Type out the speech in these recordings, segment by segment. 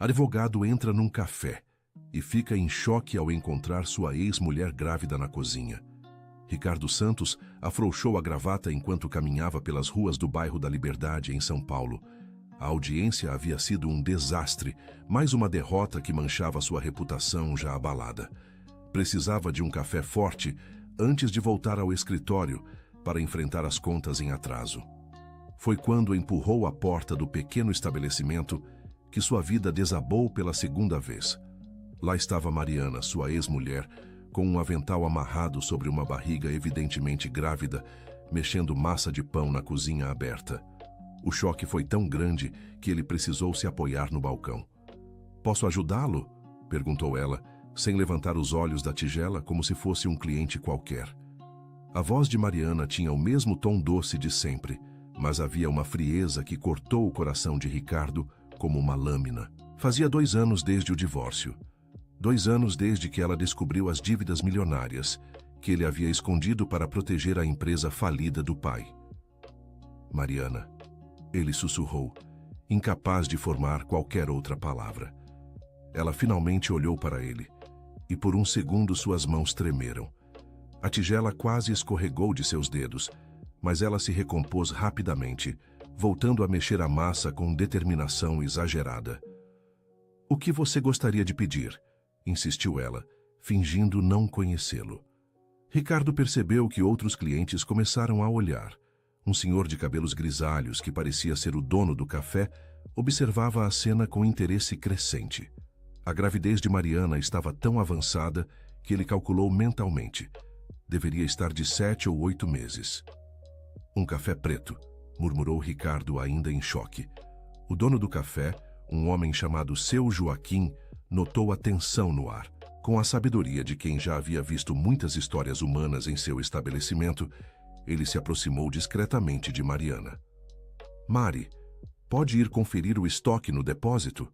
Advogado entra num café e fica em choque ao encontrar sua ex-mulher grávida na cozinha. Ricardo Santos afrouxou a gravata enquanto caminhava pelas ruas do bairro da Liberdade, em São Paulo. A audiência havia sido um desastre, mais uma derrota que manchava sua reputação já abalada. Precisava de um café forte antes de voltar ao escritório para enfrentar as contas em atraso. Foi quando empurrou a porta do pequeno estabelecimento que sua vida desabou pela segunda vez. Lá estava Mariana, sua ex-mulher, com um avental amarrado sobre uma barriga evidentemente grávida, mexendo massa de pão na cozinha aberta. O choque foi tão grande que ele precisou se apoiar no balcão. "Posso ajudá-lo?" perguntou ela, sem levantar os olhos da tigela como se fosse um cliente qualquer. A voz de Mariana tinha o mesmo tom doce de sempre, mas havia uma frieza que cortou o coração de Ricardo como uma lâmina. Fazia 2 anos desde o divórcio. 2 anos desde que ela descobriu as dívidas milionárias que ele havia escondido para proteger a empresa falida do pai. "Mariana", ele sussurrou, incapaz de formar qualquer outra palavra. Ela finalmente olhou para ele, e por um segundo suas mãos tremeram. A tigela quase escorregou de seus dedos, mas ela se recompôs rapidamente, voltando a mexer a massa com determinação exagerada. "O que você gostaria de pedir?" insistiu ela, fingindo não conhecê-lo. Ricardo percebeu que outros clientes começaram a olhar. Um senhor de cabelos grisalhos, que parecia ser o dono do café, observava a cena com interesse crescente. A gravidez de Mariana estava tão avançada que ele calculou mentalmente. Deveria estar de 7 ou 8 meses. "Um café preto", murmurou Ricardo, ainda em choque. O dono do café, um homem chamado Seu Joaquim, notou a tensão no ar. Com a sabedoria de quem já havia visto muitas histórias humanas em seu estabelecimento, ele se aproximou discretamente de Mariana. "Mari, pode ir conferir o estoque no depósito?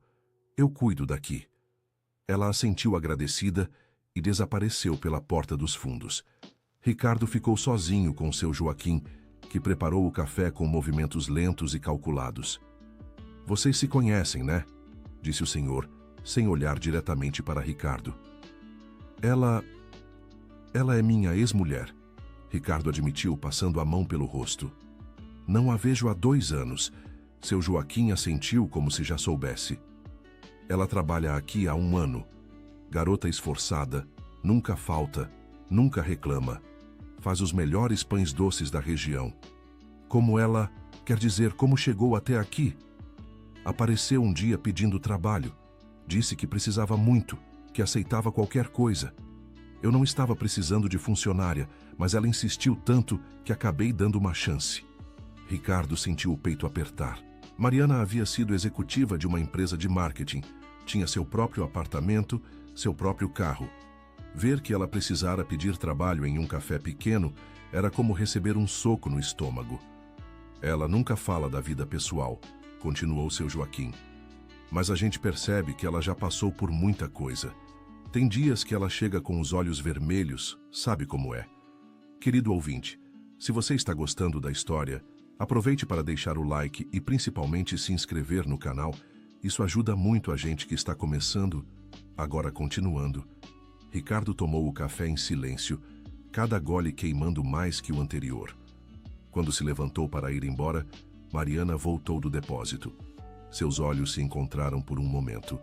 Eu cuido daqui." Ela assentiu agradecida e desapareceu pela porta dos fundos. Ricardo ficou sozinho com Seu Joaquim, que preparou o café com movimentos lentos e calculados. "Vocês se conhecem, né?" disse o senhor, sem olhar diretamente para Ricardo. Ela é minha ex-mulher", Ricardo admitiu, passando a mão pelo rosto. "Não a vejo há 2 anos. Seu Joaquim assentiu como se já soubesse. "Ela trabalha aqui há 1 ano. Garota esforçada, nunca falta, nunca reclama. Faz os melhores pães doces da região. Como ela, quer dizer, como chegou até aqui? Apareceu um dia pedindo trabalho. Disse que precisava muito, que aceitava qualquer coisa. Eu não estava precisando de funcionária, mas ela insistiu tanto que acabei dando uma chance." Ricardo sentiu o peito apertar. Mariana havia sido executiva de uma empresa de marketing. Tinha seu próprio apartamento, seu próprio carro. Ver que ela precisara pedir trabalho em um café pequeno era como receber um soco no estômago. "Ela nunca fala da vida pessoal", continuou Seu Joaquim. "Mas a gente percebe que ela já passou por muita coisa. Tem dias que ela chega com os olhos vermelhos, sabe como é. Querido ouvinte, se você está gostando da história, aproveite para deixar o like e principalmente se inscrever no canal. Isso ajuda muito a gente que está começando." Agora continuando. Ricardo tomou o café em silêncio, cada gole queimando mais que o anterior. Quando se levantou para ir embora, Mariana voltou do depósito. Seus olhos se encontraram por um momento,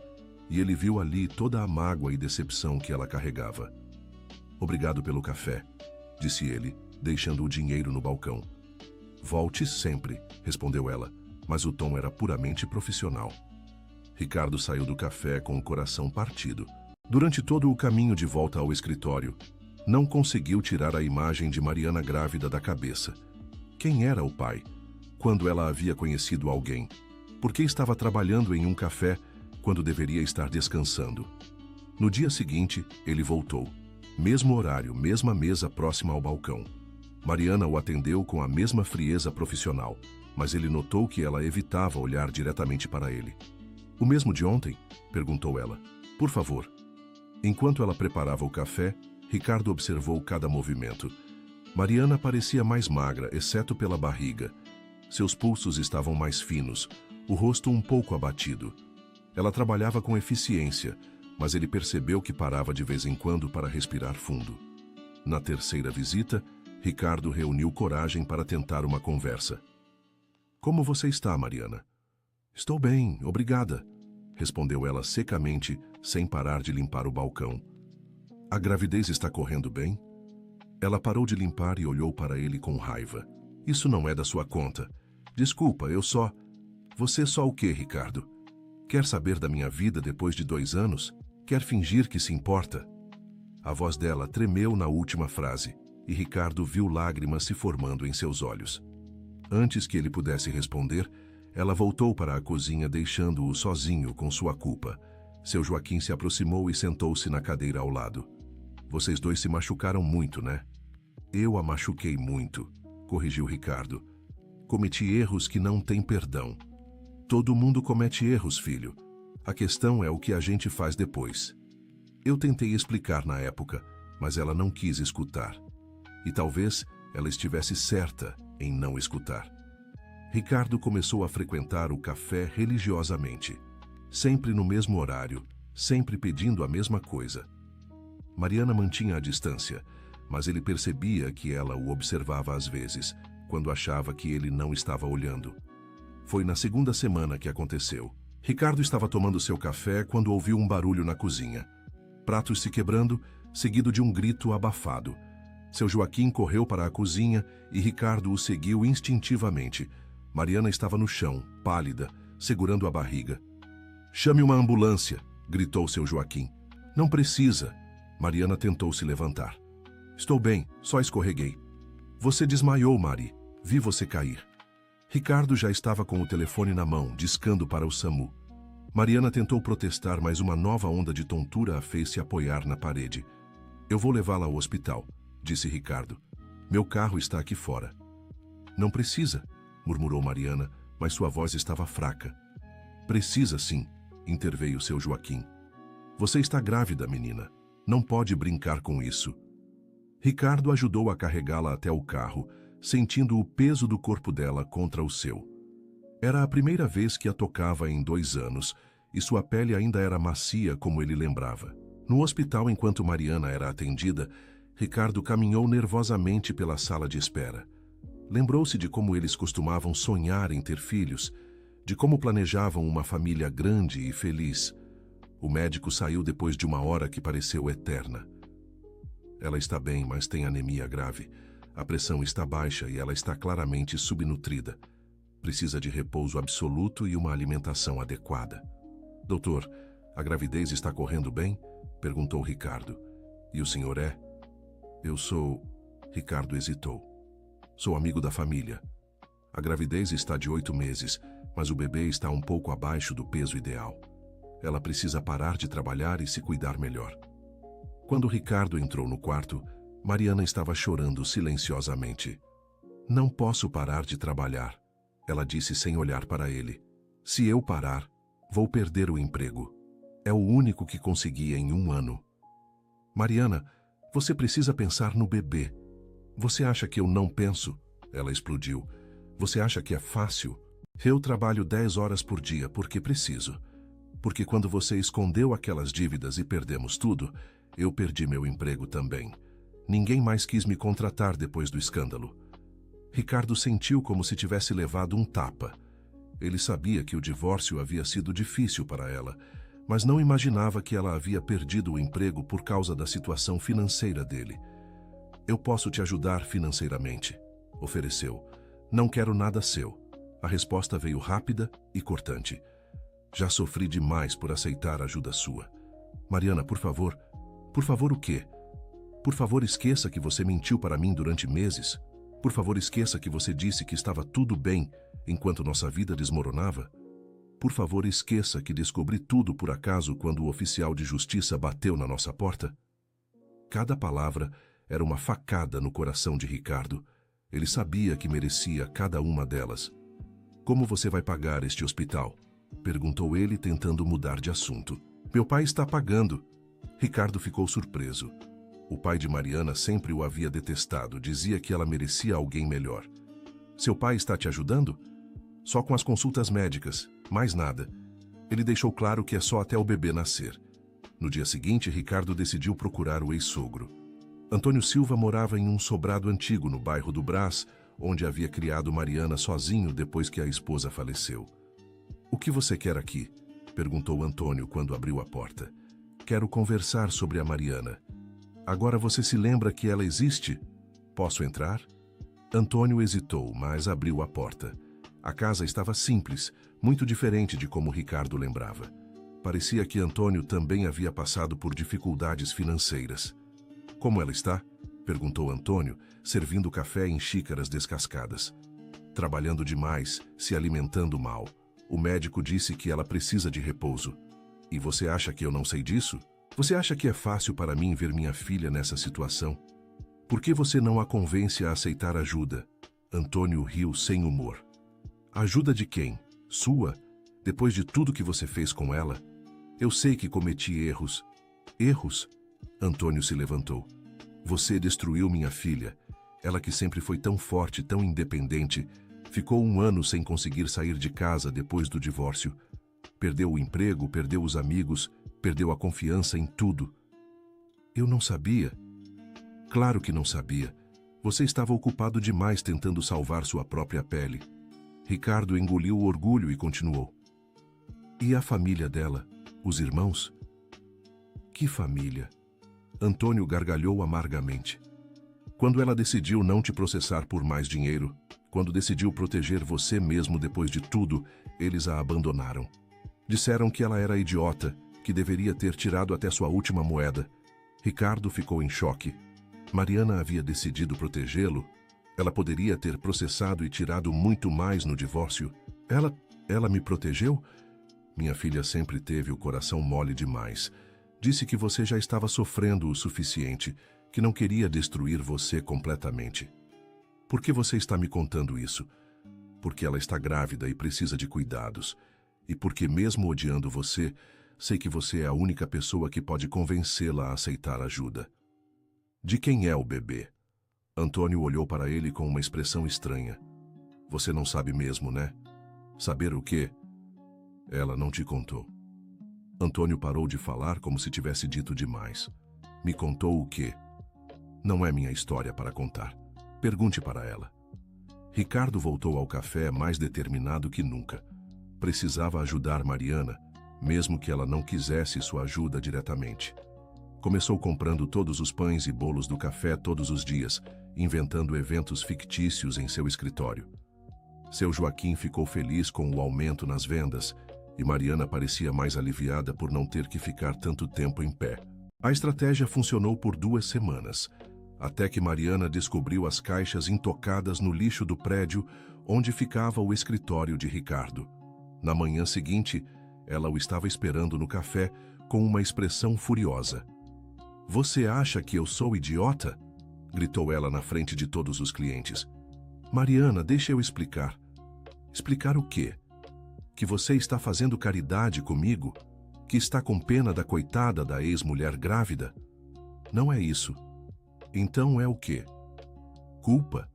e ele viu ali toda a mágoa e decepção que ela carregava. "Obrigado pelo café", disse ele, deixando o dinheiro no balcão. "Volte sempre", respondeu ela, mas o tom era puramente profissional. Ricardo saiu do café com o coração partido. Durante todo o caminho de volta ao escritório, não conseguiu tirar a imagem de Mariana grávida da cabeça. Quem era o pai? Quando ela havia conhecido alguém? Por que estava trabalhando em um café quando deveria estar descansando? No dia seguinte, ele voltou. Mesmo horário, mesma mesa próxima ao balcão. Mariana o atendeu com a mesma frieza profissional, mas ele notou que ela evitava olhar diretamente para ele. "O mesmo de ontem?" perguntou ela. "Por favor." Enquanto ela preparava o café, Ricardo observou cada movimento. Mariana parecia mais magra, exceto pela barriga. Seus pulsos estavam mais finos, o rosto um pouco abatido. Ela trabalhava com eficiência, mas ele percebeu que parava de vez em quando para respirar fundo. Na terceira visita, Ricardo reuniu coragem para tentar uma conversa. Como você está, Mariana? Estou bem, obrigada, respondeu ela secamente, sem parar de limpar o balcão. A gravidez está correndo bem? Ela parou de limpar e olhou para ele com raiva. Isso não é da sua conta. Desculpa, eu só... Você só o quê, Ricardo? Quer saber da minha vida depois de 2 anos? Quer fingir que se importa? A voz dela tremeu na última frase, e Ricardo viu lágrimas se formando em seus olhos. Antes que ele pudesse responder, ela voltou para a cozinha deixando-o sozinho com sua culpa. Seu Joaquim se aproximou e sentou-se na cadeira ao lado. Vocês dois se machucaram muito, né? Eu a machuquei muito, corrigiu Ricardo. Cometi erros que não têm perdão. Todo mundo comete erros, filho. A questão é o que a gente faz depois. Eu tentei explicar na época, mas ela não quis escutar. E talvez ela estivesse certa em não escutar. Ricardo começou a frequentar o café religiosamente. Sempre no mesmo horário, sempre pedindo a mesma coisa. Mariana mantinha a distância, mas ele percebia que ela o observava às vezes, quando achava que ele não estava olhando. Foi na segunda semana que aconteceu. Ricardo estava tomando seu café quando ouviu um barulho na cozinha. Pratos se quebrando, seguido de um grito abafado. Seu Joaquim correu para a cozinha e Ricardo o seguiu instintivamente. Mariana estava no chão, pálida, segurando a barriga. "Chame uma ambulância", gritou seu Joaquim. "Não precisa." Mariana tentou se levantar. "Estou bem, só escorreguei." "Você desmaiou, Mari. Vi você cair." Ricardo já estava com o telefone na mão, discando para o SAMU. Mariana tentou protestar, mas uma nova onda de tontura a fez se apoiar na parede. "Eu vou levá-la ao hospital", disse Ricardo. "Meu carro está aqui fora." "Não precisa", murmurou Mariana, mas sua voz estava fraca. "Precisa sim", interveio seu Joaquim. "Você está grávida, menina. Não pode brincar com isso." Ricardo ajudou a carregá-la até o carro, sentindo o peso do corpo dela contra o seu. Era a primeira vez que a tocava em 2 anos, e sua pele ainda era macia como ele lembrava. No hospital, enquanto Mariana era atendida, Ricardo caminhou nervosamente pela sala de espera. Lembrou-se de como eles costumavam sonhar em ter filhos, de como planejavam uma família grande e feliz. O médico saiu depois de uma hora que pareceu eterna. "Ela está bem, mas tem anemia grave. A pressão está baixa e ela está claramente subnutrida. Precisa de repouso absoluto e uma alimentação adequada." "Doutor, a gravidez está correndo bem?" perguntou Ricardo. "E o senhor é?" "Eu sou..." Ricardo hesitou. "Sou amigo da família. A gravidez está de 8 meses, mas o bebê está um pouco abaixo do peso ideal. Ela precisa parar de trabalhar e se cuidar melhor." Quando Ricardo entrou no quarto, Mariana estava chorando silenciosamente. "Não posso parar de trabalhar", ela disse sem olhar para ele. "Se eu parar, vou perder o emprego. É o único que consegui em 1 ano." "Mariana, você precisa pensar no bebê." "Você acha que eu não penso?" Ela explodiu. "Você acha que é fácil? Eu trabalho 10 horas por dia porque preciso. Porque quando você escondeu aquelas dívidas e perdemos tudo, eu perdi meu emprego também. Ninguém mais quis me contratar depois do escândalo." Ricardo sentiu como se tivesse levado um tapa. Ele sabia que o divórcio havia sido difícil para ela, mas não imaginava que ela havia perdido o emprego por causa da situação financeira dele. "Eu posso te ajudar financeiramente", ofereceu. "Não quero nada seu." A resposta veio rápida e cortante. "Já sofri demais por aceitar ajuda sua." "Mariana, por favor." "Por favor o quê?" "Por favor, esqueça que você mentiu para mim durante meses. Por favor, esqueça que você disse que estava tudo bem enquanto nossa vida desmoronava. Por favor, esqueça que descobri tudo por acaso quando o oficial de justiça bateu na nossa porta." Cada palavra era uma facada no coração de Ricardo. Ele sabia que merecia cada uma delas. "Como você vai pagar este hospital?" perguntou ele, tentando mudar de assunto. "Meu pai está pagando." Ricardo ficou surpreso. O pai de Mariana sempre o havia detestado, dizia que ela merecia alguém melhor. "Seu pai está te ajudando?" "Só com as consultas médicas, mais nada." Ele deixou claro que é só até o bebê nascer. No dia seguinte, Ricardo decidiu procurar o ex-sogro. Antônio Silva morava em um sobrado antigo no bairro do Brás, onde havia criado Mariana sozinho depois que a esposa faleceu. "O que você quer aqui?" perguntou Antônio quando abriu a porta. "Quero conversar sobre a Mariana. Agora você se lembra que ela existe? Posso entrar?" Antônio hesitou, mas abriu a porta. A casa estava simples, muito diferente de como Ricardo lembrava. Parecia que Antônio também havia passado por dificuldades financeiras. "Como ela está?" perguntou Antônio, servindo café em xícaras descascadas. "Trabalhando demais, se alimentando mal. O médico disse que ela precisa de repouso. E você acha que eu não sei disso? Você acha que é fácil para mim ver minha filha nessa situação? Por que você não a convence a aceitar ajuda?" Antônio riu sem humor. "Ajuda de quem? Sua? Depois de tudo que você fez com ela? Eu sei que cometi erros." "Erros?" Antônio se levantou. "Você destruiu minha filha. Ela que sempre foi tão forte, tão independente, ficou 1 ano sem conseguir sair de casa depois do divórcio. Perdeu o emprego, perdeu os amigos, perdeu a confiança em tudo." "Eu não sabia." "Claro que não sabia. Você estava ocupado demais tentando salvar sua própria pele." Ricardo engoliu o orgulho e continuou. "E a família dela? Os irmãos?" "Que família?" Antônio gargalhou amargamente. "Quando ela decidiu não te processar por mais dinheiro, quando decidiu proteger você mesmo depois de tudo, eles a abandonaram. Disseram que ela era idiota, que deveria ter tirado até sua última moeda." Ricardo ficou em choque. Mariana havia decidido protegê-lo. Ela poderia ter processado e tirado muito mais no divórcio. Ela me protegeu? Minha filha sempre teve o coração mole demais. Disse que você já estava sofrendo o suficiente, que não queria destruir você completamente. Por que você está me contando isso? Porque ela está grávida e precisa de cuidados. E porque, mesmo odiando você, sei que você é a única pessoa que pode convencê-la a aceitar ajuda." "De quem é o bebê?" Antônio olhou para ele com uma expressão estranha. "Você não sabe mesmo, né?" "Saber o quê?" "Ela não te contou." Antônio parou de falar como se tivesse dito demais. "Me contou o quê?" "Não é minha história para contar. Pergunte para ela." Ricardo voltou ao café mais determinado que nunca. Precisava ajudar Mariana, mesmo que ela não quisesse sua ajuda diretamente. Começou comprando todos os pães e bolos do café todos os dias, inventando eventos fictícios em seu escritório. Seu Joaquim ficou feliz com o aumento nas vendas e Mariana parecia mais aliviada por não ter que ficar tanto tempo em pé. A estratégia funcionou por 2 semanas, até que Mariana descobriu as caixas intocadas no lixo do prédio onde ficava o escritório de Ricardo. Na manhã seguinte, ela o estava esperando no café com uma expressão furiosa. "Você acha que eu sou idiota?" gritou ela na frente de todos os clientes. "Mariana, deixa eu explicar." "Explicar o quê? Que você está fazendo caridade comigo? Que está com pena da coitada da ex-mulher grávida?" "Não é isso." "Então é o quê?" "Culpa.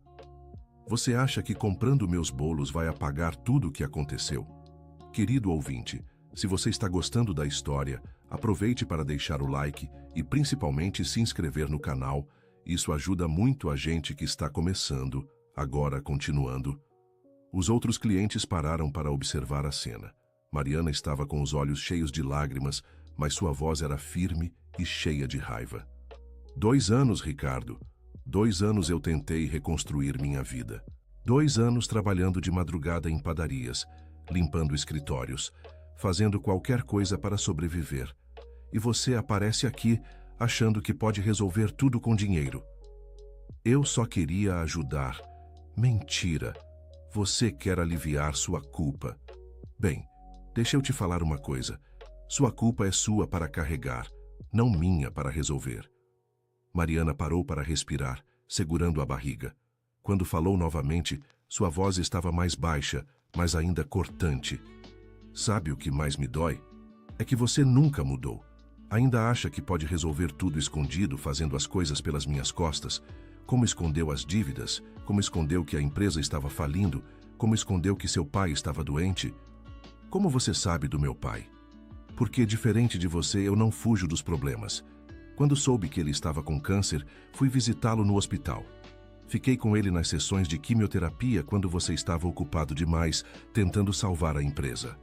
Você acha que comprando meus bolos vai apagar tudo o que aconteceu?" Querido ouvinte, se você está gostando da história, aproveite para deixar o like e principalmente se inscrever no canal. Isso ajuda muito a gente que está começando. Agora, continuando. Os outros clientes pararam para observar a cena. Mariana estava com os olhos cheios de lágrimas, mas sua voz era firme e cheia de raiva. 2 anos, Ricardo. 2 anos eu tentei reconstruir minha vida. 2 anos trabalhando de madrugada em padarias, limpando escritórios, fazendo qualquer coisa para sobreviver. E você aparece aqui achando que pode resolver tudo com dinheiro. Eu só queria ajudar. Mentira. Você quer aliviar sua culpa. Bem, deixa eu te falar uma coisa. Sua culpa é sua para carregar, não minha para resolver. Mariana parou para respirar, segurando a barriga. Quando falou novamente, sua voz estava mais baixa, mas ainda cortante. Sabe o que mais me dói? É que você nunca mudou. Ainda acha que pode resolver tudo escondido, fazendo as coisas pelas minhas costas, como escondeu as dívidas, como escondeu que a empresa estava falindo, como escondeu que seu pai estava doente. Como você sabe do meu pai? Porque, diferente de você, eu não fujo dos problemas. Quando soube que ele estava com câncer, fui visitá-lo no hospital. Fiquei com ele nas sessões de quimioterapia quando você estava ocupado demais, tentando salvar a empresa.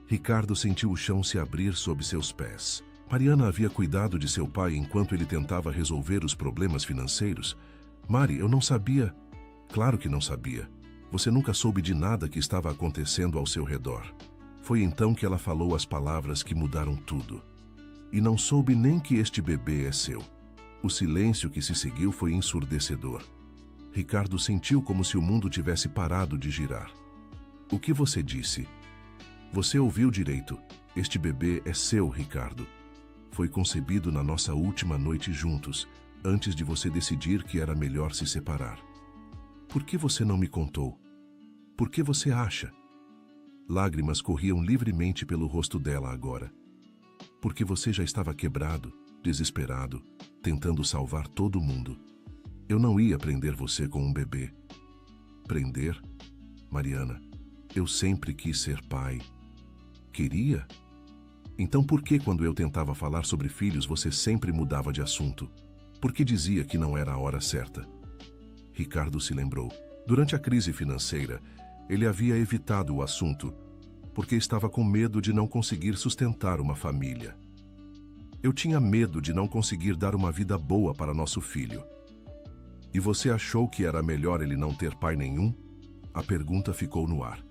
Ricardo sentiu o chão se abrir sob seus pés. Mariana havia cuidado de seu pai enquanto ele tentava resolver os problemas financeiros. Mari, eu não sabia. Claro que não sabia. Você nunca soube de nada que estava acontecendo ao seu redor. Foi então que ela falou as palavras que mudaram tudo. E não soube nem que este bebê é seu. O silêncio que se seguiu foi ensurdecedor. Ricardo sentiu como se o mundo tivesse parado de girar. O que você disse? Você ouviu direito. Este bebê é seu, Ricardo. Foi concebido na nossa última noite juntos, antes de você decidir que era melhor se separar. Por que você não me contou? Por que você acha? Lágrimas corriam livremente pelo rosto dela agora. Porque você já estava quebrado, desesperado, tentando salvar todo mundo. Eu não ia prender você com um bebê. Prender? Mariana, eu sempre quis ser pai. Queria? Então por que quando eu tentava falar sobre filhos você sempre mudava de assunto? Por que dizia que não era a hora certa? Ricardo se lembrou. Durante a crise financeira, ele havia evitado o assunto, porque estava com medo de não conseguir sustentar uma família. Eu tinha medo de não conseguir dar uma vida boa para nosso filho. E você achou que era melhor ele não ter pai nenhum? A pergunta ficou no ar.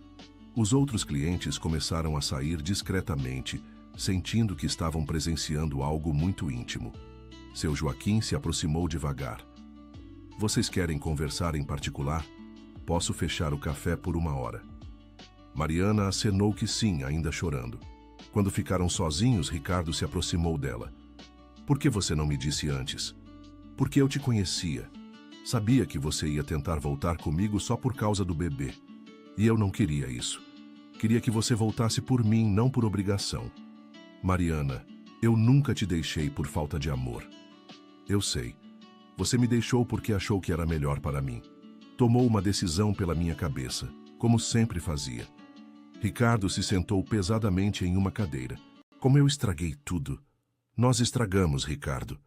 Os outros clientes começaram a sair discretamente, sentindo que estavam presenciando algo muito íntimo. Seu Joaquim se aproximou devagar. Vocês querem conversar em particular? Posso fechar o café por 1 hora. Mariana acenou que sim, ainda chorando. Quando ficaram sozinhos, Ricardo se aproximou dela. Por que você não me disse antes? Porque eu te conhecia. Sabia que você ia tentar voltar comigo só por causa do bebê. E eu não queria isso. Queria que você voltasse por mim, não por obrigação. Mariana, eu nunca te deixei por falta de amor. Eu sei. Você me deixou porque achou que era melhor para mim. Tomou uma decisão pela minha cabeça, como sempre fazia. Ricardo se sentou pesadamente em uma cadeira. Como eu estraguei tudo. Nós estragamos, Ricardo.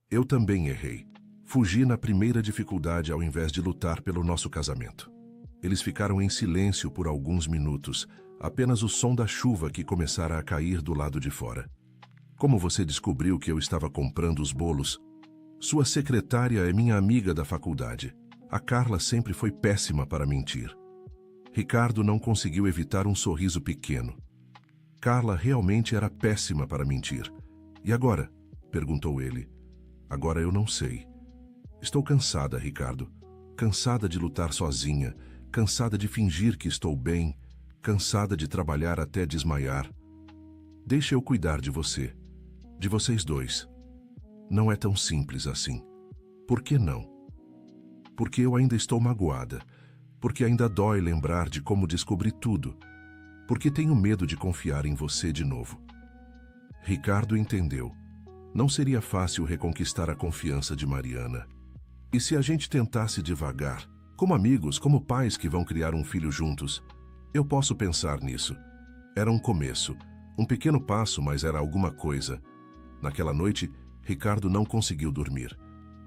Eu também errei. Fugi na primeira dificuldade ao invés de lutar pelo nosso casamento. Eles ficaram em silêncio por alguns minutos, apenas o som da chuva que começara a cair do lado de fora. Como você descobriu que eu estava comprando os bolos? Sua secretária é minha amiga da faculdade. A Carla sempre foi péssima para mentir. Ricardo não conseguiu evitar um sorriso pequeno. Carla realmente era péssima para mentir. E agora? Perguntou ele. Agora eu não sei. Estou cansada, Ricardo. Cansada de lutar sozinha. Cansada de fingir que estou bem. Cansada de trabalhar até desmaiar. Deixa eu cuidar de você. De vocês dois. Não é tão simples assim. Por que não? Porque eu ainda estou magoada. Porque ainda dói lembrar de como descobri tudo. Porque tenho medo de confiar em você de novo. Ricardo entendeu. Não seria fácil reconquistar a confiança de Mariana. E se a gente tentasse devagar, como amigos, como pais que vão criar um filho juntos? Eu posso pensar nisso. Era um começo, um pequeno passo, mas era alguma coisa. Naquela noite, Ricardo não conseguiu dormir.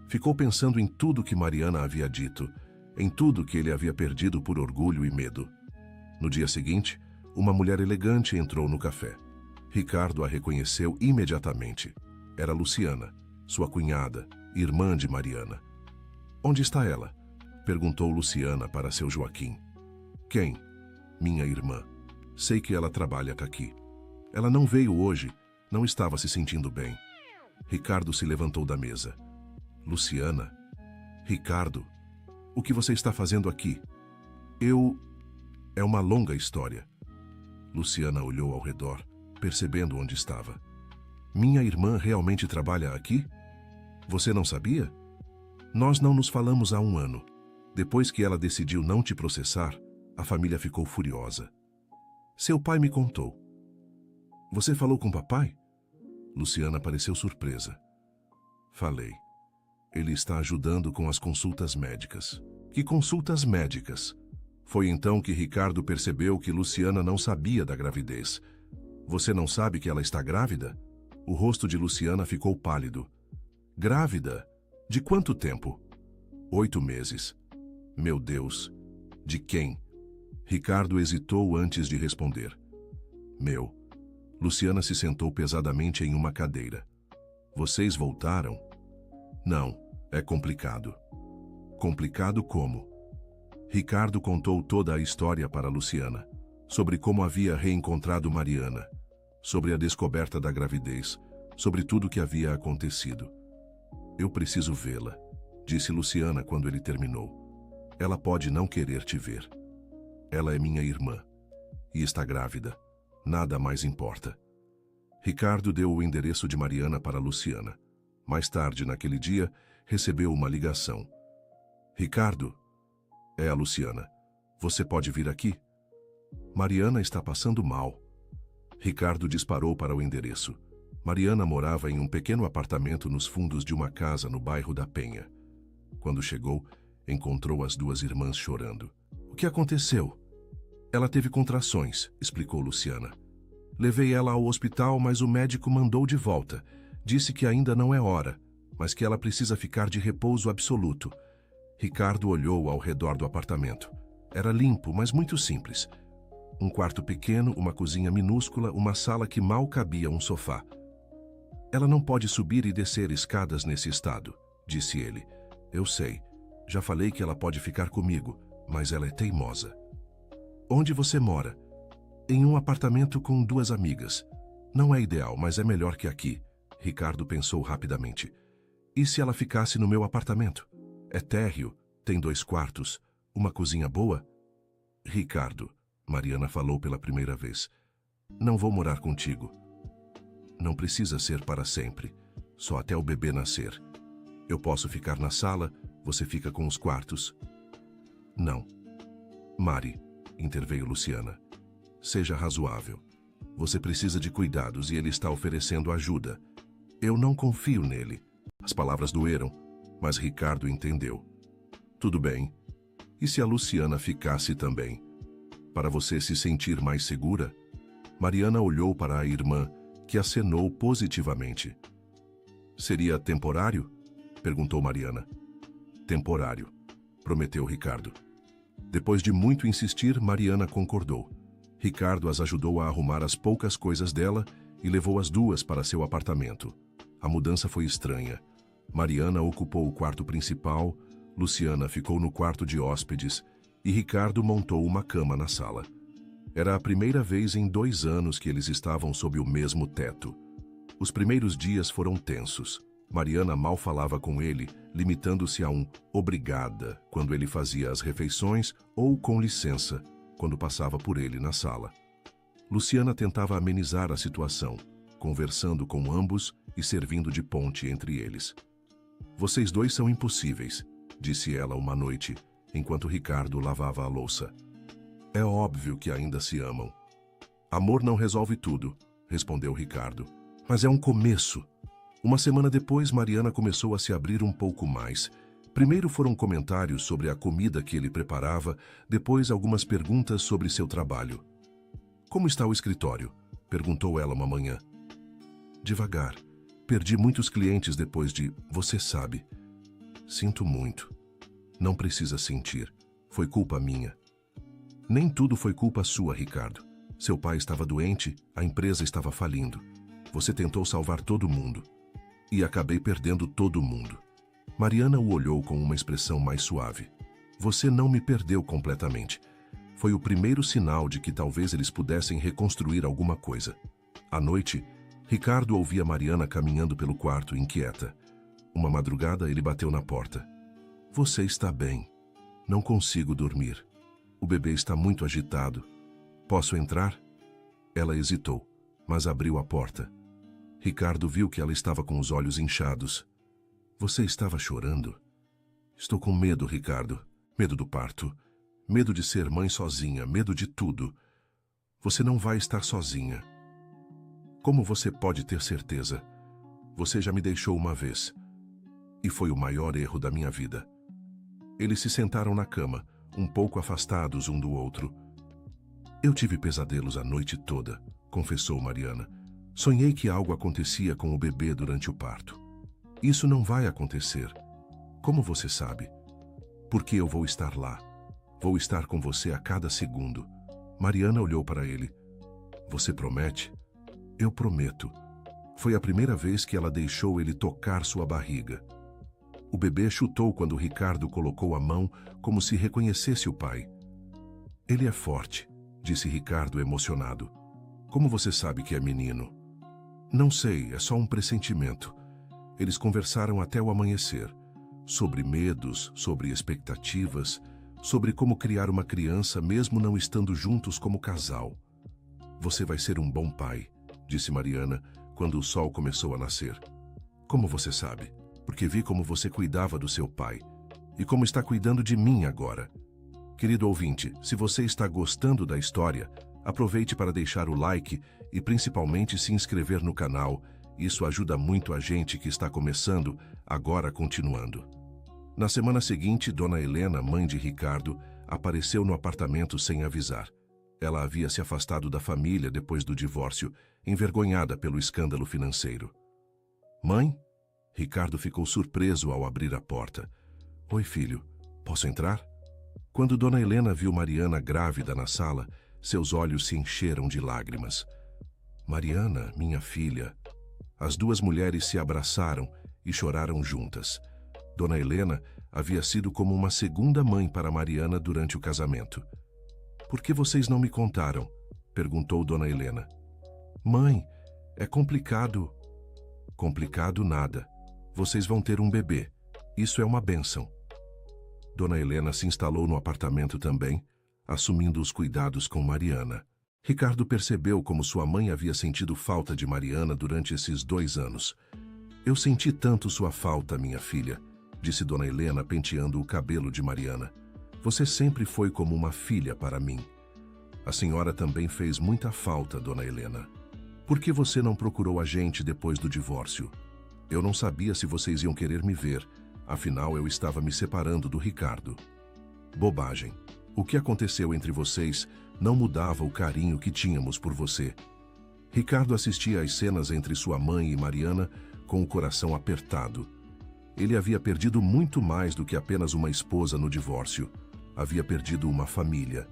Ficou pensando em tudo que Mariana havia dito, em tudo que ele havia perdido por orgulho e medo. No dia seguinte, uma mulher elegante entrou no café. Ricardo a reconheceu imediatamente. Era Luciana, sua cunhada, irmã de Mariana. Onde está ela? Perguntou Luciana para seu Joaquim. Quem? Minha irmã. Sei que ela trabalha aqui. Ela não veio hoje, não estava se sentindo bem. Ricardo se levantou da mesa. Luciana? Ricardo? O que você está fazendo aqui? É uma longa história. Luciana olhou ao redor, percebendo onde estava. Minha irmã realmente trabalha aqui? Você não sabia? Nós não nos falamos há 1 ano. Depois que ela decidiu não te processar, a família ficou furiosa. Seu pai me contou. Você falou com papai? Luciana pareceu surpresa. Falei. Ele está ajudando com as consultas médicas. Que consultas médicas? Foi então que Ricardo percebeu que Luciana não sabia da gravidez. Você não sabe que ela está grávida? O rosto de Luciana ficou pálido. Grávida? De quanto tempo? 8 meses. Meu Deus! De quem? Ricardo hesitou antes de responder. Meu. Luciana se sentou pesadamente em uma cadeira. Vocês voltaram? Não, é complicado. Complicado como? Ricardo contou toda a história para Luciana, sobre como havia reencontrado Mariana, sobre a descoberta da gravidez, sobre tudo o que havia acontecido. Eu preciso vê-la, disse Luciana quando ele terminou. Ela pode não querer te ver. Ela é minha irmã e está grávida. Nada mais importa. Ricardo deu o endereço de Mariana para Luciana. Mais tarde, naquele dia, recebeu uma ligação. Ricardo, é a Luciana. Você pode vir aqui? Mariana está passando mal. Ricardo disparou para o endereço. Mariana morava em um pequeno apartamento nos fundos de uma casa no bairro da Penha. Quando chegou, encontrou as duas irmãs chorando. O que aconteceu? Ela teve contrações, explicou Luciana. Levei ela ao hospital, mas o médico mandou de volta. Disse que ainda não é hora, mas que ela precisa ficar de repouso absoluto. Ricardo olhou ao redor do apartamento. Era limpo, mas muito simples. Um quarto pequeno, uma cozinha minúscula, uma sala que mal cabia um sofá. Ela não pode subir e descer escadas nesse estado, disse ele. Eu sei. Já falei que ela pode ficar comigo, mas ela é teimosa. Onde você mora? Em um apartamento com 2 amigas. Não é ideal, mas é melhor que aqui. Ricardo pensou rapidamente. E se ela ficasse no meu apartamento? É térreo, tem 2 quartos, uma cozinha boa? Ricardo, Mariana falou pela primeira vez. Não vou morar contigo. Não precisa ser para sempre, só até o bebê nascer. Eu posso ficar na sala, você fica com os quartos. Não. Mari, interveio Luciana. Seja razoável. Você precisa de cuidados e ele está oferecendo ajuda. Eu não confio nele. As palavras doeram, mas Ricardo entendeu. Tudo bem. E se a Luciana ficasse também? Para você se sentir mais segura? Mariana olhou para a irmã, que acenou positivamente. Seria temporário? Perguntou Mariana. Temporário, prometeu Ricardo. Depois de muito insistir, Mariana concordou. Ricardo as ajudou a arrumar as poucas coisas dela e levou as duas para seu apartamento. A mudança foi estranha. Mariana ocupou o quarto principal, Luciana ficou no quarto de hóspedes e Ricardo montou uma cama na sala. Era a primeira vez em 2 anos que eles estavam sob o mesmo teto. Os primeiros dias foram tensos. Mariana mal falava com ele, limitando-se a um obrigada quando ele fazia as refeições ou com licença quando passava por ele na sala. Luciana tentava amenizar a situação, conversando com ambos e servindo de ponte entre eles. Vocês dois são impossíveis, disse ela uma noite, enquanto Ricardo lavava a louça. É óbvio que ainda se amam. Amor não resolve tudo, respondeu Ricardo. Mas é um começo. Uma semana depois, Mariana começou a se abrir um pouco mais. Primeiro foram comentários sobre a comida que ele preparava, depois algumas perguntas sobre seu trabalho. Como está o escritório? Perguntou ela uma manhã. Devagar. Perdi muitos clientes depois de... Você sabe. Sinto muito. Não precisa sentir. Foi culpa minha. Nem tudo foi culpa sua, Ricardo. Seu pai estava doente, a empresa estava falindo. Você tentou salvar todo mundo. E acabei perdendo todo mundo. Mariana o olhou com uma expressão mais suave. Você não me perdeu completamente. Foi o primeiro sinal de que talvez eles pudessem reconstruir alguma coisa. À noite, Ricardo ouvia Mariana caminhando pelo quarto, inquieta. Uma madrugada, ele bateu na porta. Você está bem. Não consigo dormir. O bebê está muito agitado. Posso entrar? Ela hesitou, mas abriu a porta. Ricardo viu que ela estava com os olhos inchados. Você estava chorando? Estou com medo, Ricardo. Medo do parto. Medo de ser mãe sozinha. Medo de tudo. Você não vai estar sozinha. Como você pode ter certeza? Você já me deixou uma vez. E foi o maior erro da minha vida. Eles se sentaram na cama, um pouco afastados um do outro. Eu tive pesadelos a noite toda, confessou Mariana. Sonhei que algo acontecia com o bebê durante o parto. Isso não vai acontecer. Como você sabe? Porque eu vou estar lá. Vou estar com você a cada segundo. Mariana olhou para ele. Você promete? Eu prometo. Foi a primeira vez que ela deixou ele tocar sua barriga. O bebê chutou quando Ricardo colocou a mão como se reconhecesse o pai. Ele é forte, disse Ricardo emocionado. Como você sabe que é menino? Não sei, é só um pressentimento. Eles conversaram até o amanhecer. Sobre medos, sobre expectativas, sobre como criar uma criança mesmo não estando juntos como casal. Você vai ser um bom pai, disse Mariana, quando o sol começou a nascer. Como você sabe? Porque vi como você cuidava do seu pai. E como está cuidando de mim agora. Querido ouvinte, se você está gostando da história, aproveite para deixar o like e principalmente se inscrever no canal. Isso ajuda muito a gente que está começando, agora continuando. Na semana seguinte, Dona Helena, mãe de Ricardo, apareceu no apartamento sem avisar. Ela havia se afastado da família depois do divórcio, envergonhada pelo escândalo financeiro. Mãe? Ricardo ficou surpreso ao abrir a porta. Oi, filho, posso entrar? Quando Dona Helena viu Mariana grávida na sala, seus olhos se encheram de lágrimas. Mariana, minha filha. As duas mulheres se abraçaram e choraram juntas. Dona Helena havia sido como uma segunda mãe para Mariana durante o casamento. Por que vocês não me contaram? Perguntou Dona Helena. Mãe, é complicado. Complicado nada. Vocês vão ter um bebê. Isso é uma bênção. Dona Helena se instalou no apartamento também, assumindo os cuidados com Mariana. Ricardo percebeu como sua mãe havia sentido falta de Mariana durante esses 2 anos. Eu senti tanto sua falta, minha filha, disse Dona Helena penteando o cabelo de Mariana. Você sempre foi como uma filha para mim. A senhora também fez muita falta, Dona Helena. Por que você não procurou a gente depois do divórcio? Eu não sabia se vocês iam querer me ver, afinal eu estava me separando do Ricardo. Bobagem. O que aconteceu entre vocês não mudava o carinho que tínhamos por você. Ricardo assistia às cenas entre sua mãe e Mariana com o coração apertado. Ele havia perdido muito mais do que apenas uma esposa no divórcio. Havia perdido uma família.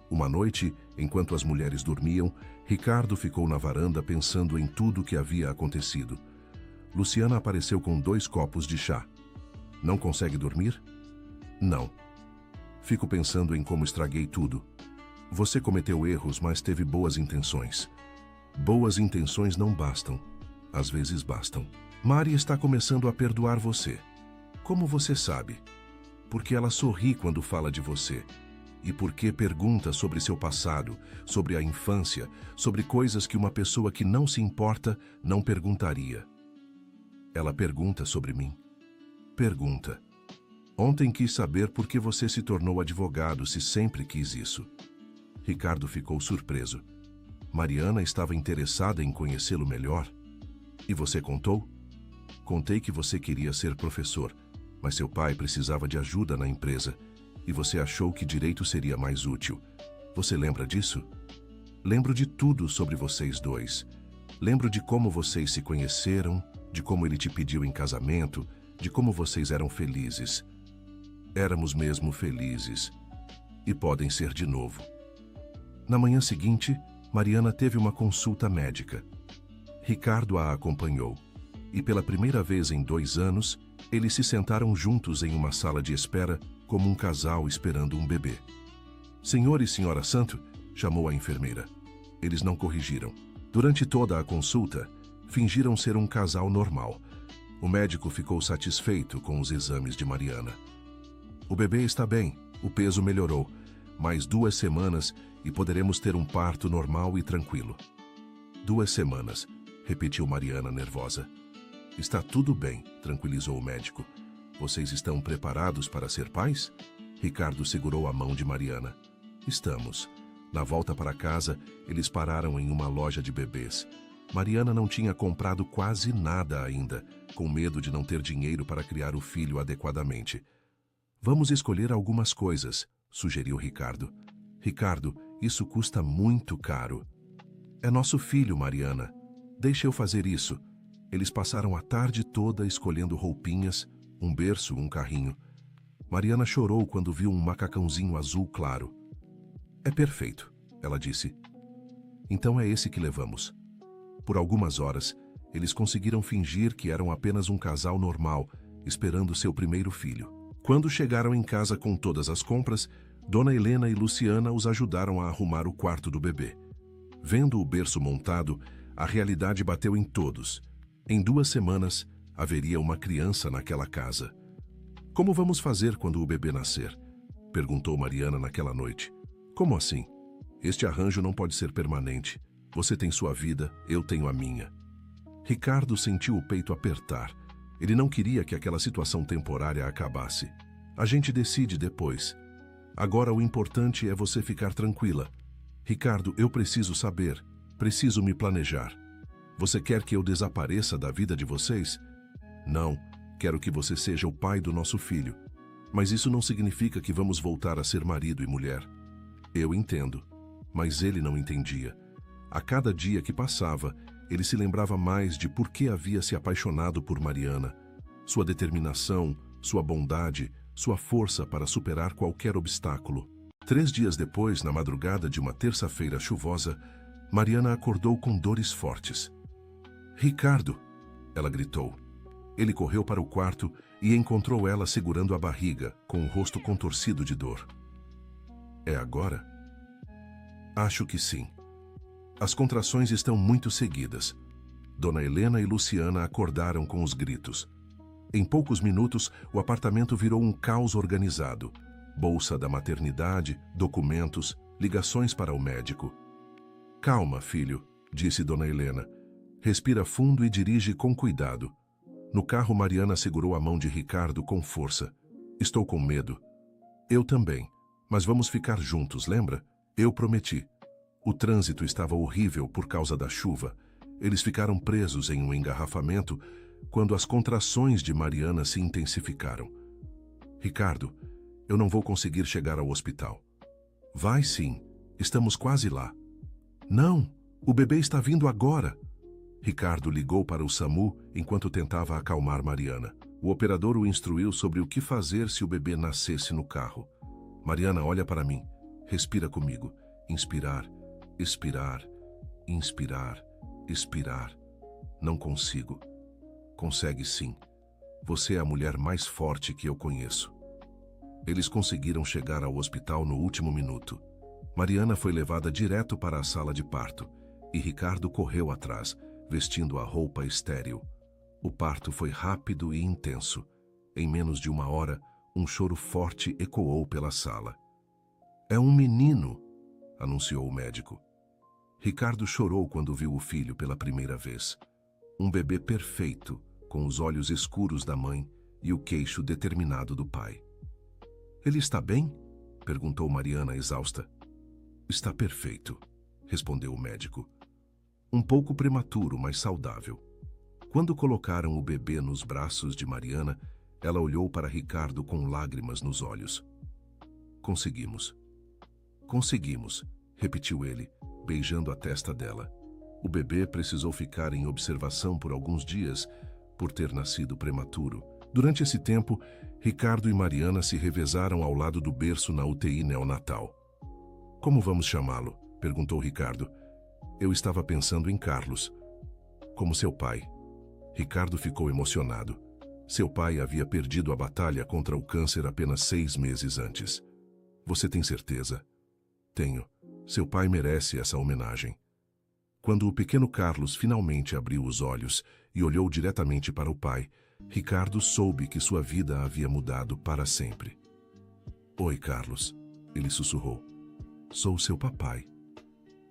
Uma noite, enquanto as mulheres dormiam, Ricardo ficou na varanda pensando em tudo o que havia acontecido. Luciana apareceu com 2 copos de chá. Não consegue dormir? Não. Fico pensando em como estraguei tudo. Você cometeu erros, mas teve boas intenções. Boas intenções não bastam. Às vezes bastam. Mari está começando a perdoar você. Como você sabe? Porque ela sorri quando fala de você. E porque pergunta sobre seu passado, sobre a infância, sobre coisas que uma pessoa que não se importa não perguntaria. Ela pergunta sobre mim. Pergunta. Ontem quis saber por que você se tornou advogado se sempre quis isso. Ricardo ficou surpreso. Mariana estava interessada em conhecê-lo melhor. E você contou? Contei que você queria ser professor, mas seu pai precisava de ajuda na empresa e você achou que direito seria mais útil. Você lembra disso? Lembro de tudo sobre vocês dois. Lembro de como vocês se conheceram, de como ele te pediu em casamento, de como vocês eram felizes. Éramos mesmo felizes. E podem ser de novo. Na manhã seguinte, Mariana teve uma consulta médica. Ricardo a acompanhou. E pela primeira vez em 2 anos, eles se sentaram juntos em uma sala de espera, como um casal esperando um bebê. Senhor e senhora Santo, chamou a enfermeira. Eles não corrigiram. Durante toda a consulta, fingiram ser um casal normal. O médico ficou satisfeito com os exames de Mariana. O bebê está bem, o peso melhorou. Mais 2 semanas e poderemos ter um parto normal e tranquilo. 2 semanas, repetiu Mariana nervosa. Está tudo bem, tranquilizou o médico. Vocês estão preparados para ser pais? Ricardo segurou a mão de Mariana. Estamos. Na volta para casa, eles pararam em uma loja de bebês. Mariana não tinha comprado quase nada ainda, com medo de não ter dinheiro para criar o filho adequadamente. Vamos escolher algumas coisas, sugeriu Ricardo. Ricardo, isso custa muito caro. É nosso filho, Mariana. Deixa eu fazer isso. Eles passaram a tarde toda escolhendo roupinhas, um berço, um carrinho. Mariana chorou quando viu um macacãozinho azul claro. É perfeito, ela disse. Então é esse que levamos. Por algumas horas, eles conseguiram fingir que eram apenas um casal normal, esperando seu primeiro filho. Quando chegaram em casa com todas as compras, Dona Helena e Luciana os ajudaram a arrumar o quarto do bebê. Vendo o berço montado, a realidade bateu em todos. Em 2 semanas, haveria uma criança naquela casa. Como vamos fazer quando o bebê nascer? Perguntou Mariana naquela noite. Como assim? Este arranjo não pode ser permanente. Você tem sua vida, eu tenho a minha. Ricardo sentiu o peito apertar. Ele não queria que aquela situação temporária acabasse. A gente decide depois. Agora o importante é você ficar tranquila. Ricardo, eu preciso saber. Preciso me planejar. Você quer que eu desapareça da vida de vocês? Não. Quero que você seja o pai do nosso filho. Mas isso não significa que vamos voltar a ser marido e mulher. Eu entendo. Mas ele não entendia. A cada dia que passava, ele se lembrava mais de por que havia se apaixonado por Mariana. Sua determinação, sua bondade, sua força para superar qualquer obstáculo. 3 dias depois, na madrugada de uma terça-feira chuvosa, Mariana acordou com dores fortes. Ricardo! Ela gritou. Ele correu para o quarto e encontrou ela segurando a barriga, com o rosto contorcido de dor. É agora? Acho que sim. As contrações estão muito seguidas. Dona Helena e Luciana acordaram com os gritos. Em poucos minutos, o apartamento virou um caos organizado. Bolsa da maternidade, documentos, ligações para o médico. Calma, filho, disse Dona Helena. Respira fundo e dirige com cuidado. No carro, Mariana segurou a mão de Ricardo com força. Estou com medo. Eu também. Mas vamos ficar juntos, lembra? Eu prometi. O trânsito estava horrível por causa da chuva. Eles ficaram presos em um engarrafamento quando as contrações de Mariana se intensificaram. Ricardo, eu não vou conseguir chegar ao hospital. Vai sim, estamos quase lá. Não, o bebê está vindo agora. Ricardo ligou para o SAMU enquanto tentava acalmar Mariana. O operador o instruiu sobre o que fazer se o bebê nascesse no carro. Mariana, olha para mim. Respira comigo. Inspirar, expirar, inspirar, expirar. Não consigo. Consegue sim. Você é a mulher mais forte que eu conheço. Eles conseguiram chegar ao hospital no último minuto. Mariana foi levada direto para a sala de parto e Ricardo correu atrás, vestindo a roupa estéril. O parto foi rápido e intenso. Em menos de 1 hora, um choro forte ecoou pela sala. É um menino, anunciou o médico. Ricardo chorou quando viu o filho pela primeira vez. Um bebê perfeito, com os olhos escuros da mãe e o queixo determinado do pai. Ele está bem? Perguntou Mariana exausta. Está perfeito, respondeu o médico. Um pouco prematuro, mas saudável. Quando colocaram o bebê nos braços de Mariana, ela olhou para Ricardo com lágrimas nos olhos. Conseguimos. Conseguimos, repetiu ele, beijando a testa dela. O bebê precisou ficar em observação por alguns dias, por ter nascido prematuro. Durante esse tempo, Ricardo e Mariana se revezaram ao lado do berço na UTI neonatal. Como vamos chamá-lo? Perguntou Ricardo. Eu estava pensando em Carlos. Como seu pai. Ricardo ficou emocionado. Seu pai havia perdido a batalha contra o câncer apenas 6 meses antes. Você tem certeza? Tenho. Seu pai merece essa homenagem. Quando o pequeno Carlos finalmente abriu os olhos e olhou diretamente para o pai, Ricardo soube que sua vida havia mudado para sempre. Oi, Carlos, ele sussurrou. Sou seu papai.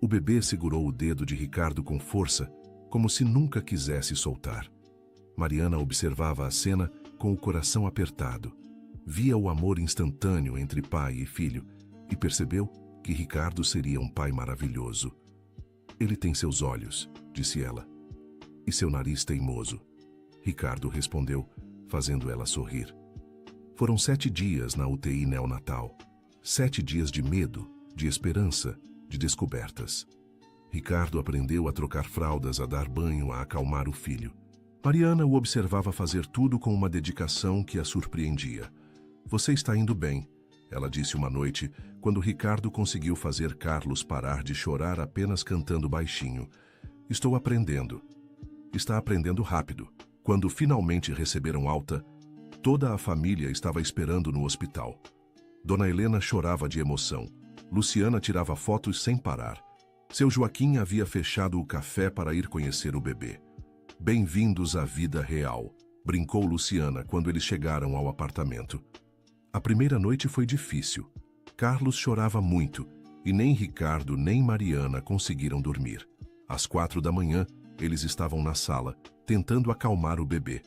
O bebê segurou o dedo de Ricardo com força, como se nunca quisesse soltar. Mariana observava a cena com o coração apertado. Via o amor instantâneo entre pai e filho e percebeu que Ricardo seria um pai maravilhoso. Ele tem seus olhos, disse ela, e seu nariz teimoso. Ricardo respondeu, fazendo ela sorrir. Foram 7 dias na UTI neonatal. 7 dias de medo, de esperança, de descobertas. Ricardo aprendeu a trocar fraldas, a dar banho, a acalmar o filho. Mariana o observava fazer tudo com uma dedicação que a surpreendia. "Você está indo bem", ela disse uma noite, quando Ricardo conseguiu fazer Carlos parar de chorar apenas cantando baixinho. "Estou aprendendo." Está aprendendo rápido. Quando finalmente receberam alta, toda a família estava esperando no hospital. Dona Helena chorava de emoção. Luciana tirava fotos sem parar. Seu Joaquim havia fechado o café para ir conhecer o bebê. "Bem-vindos à vida real", brincou Luciana quando eles chegaram ao apartamento. A primeira noite foi difícil. Carlos chorava muito e nem Ricardo nem Mariana conseguiram dormir. Às 4 da manhã, eles estavam na sala, tentando acalmar o bebê.